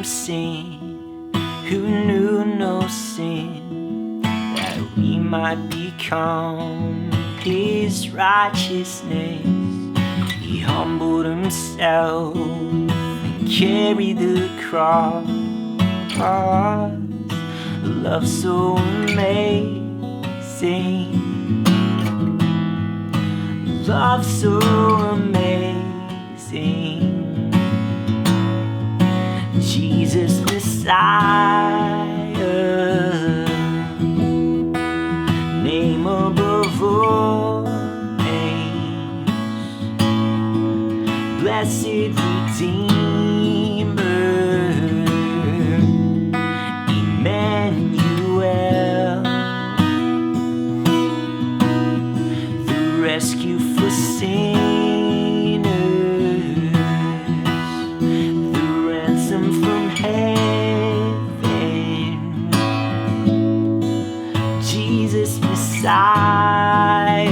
sin, who knew no sin, that we might become his righteousness. He humbled himself and carried the cross. Love so amazing, love so amazing. Jesus Messiah, name above all names, blessed Redeemer, Emmanuel, the rescue for sinners, the ransom from heaven, Jesus Messiah,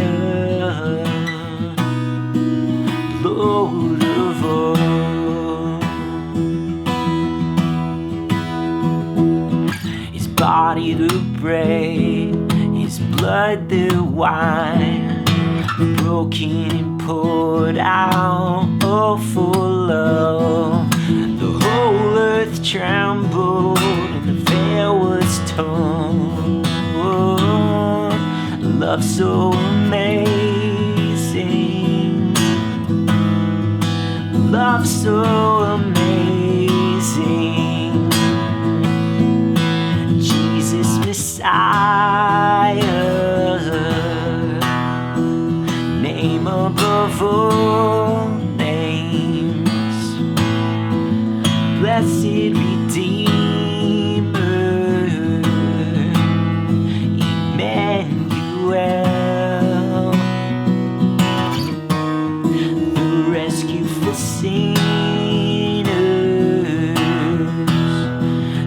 Lord of all. His body the bread, his blood the wine, broken and poured out, all for love. The whole earth trembled and the veil was torn. Love so amazing, love so amazing. Jesus Messiah, name above all names, blessed Redeemer, Emmanuel, the rescue for sinners,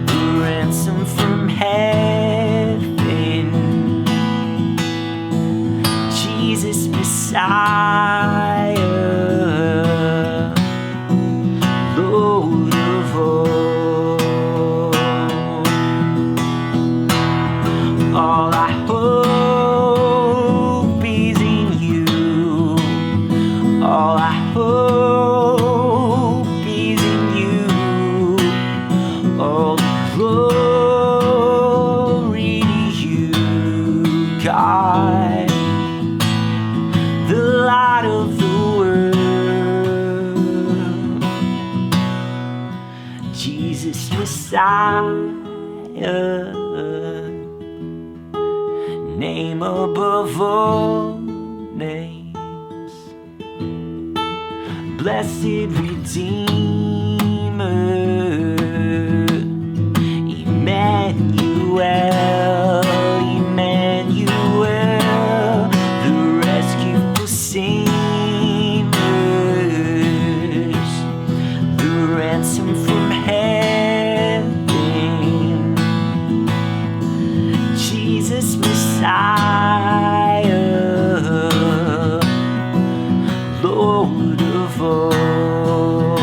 the ransom from heaven, Jesus Messiah, Lord of all. All I hope is in you, all I hope is in you, all glory to you, God, the light of the world, Jesus Messiah, name above all names, blessed Redeemer, Emmanuel, Emmanuel, the rescue for sinners, the ransom from heaven, Jesus Messiah, Lord of all.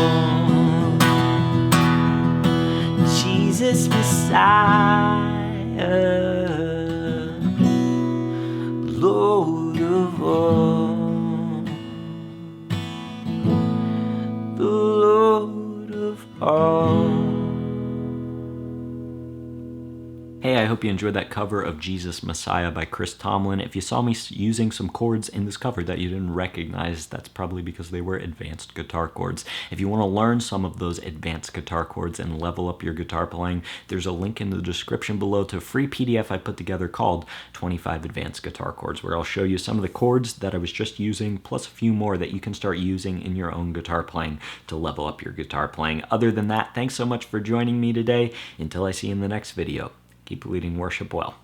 Jesus Messiah, Lord of all, the Lord of all. Hey, I hope you enjoyed that cover of Jesus Messiah by Chris Tomlin. If you saw me using some chords in this cover that you didn't recognize, that's probably because they were advanced guitar chords. If you want to learn some of those advanced guitar chords and level up your guitar playing, there's a link in the description below to a free PDF I put together called 25 Advanced Guitar Chords, where I'll show you some of the chords that I was just using, plus a few more that you can start using in your own guitar playing to level up your guitar playing. Other than that, thanks so much for joining me today. Until I see you in the next video. Keep leading worship well.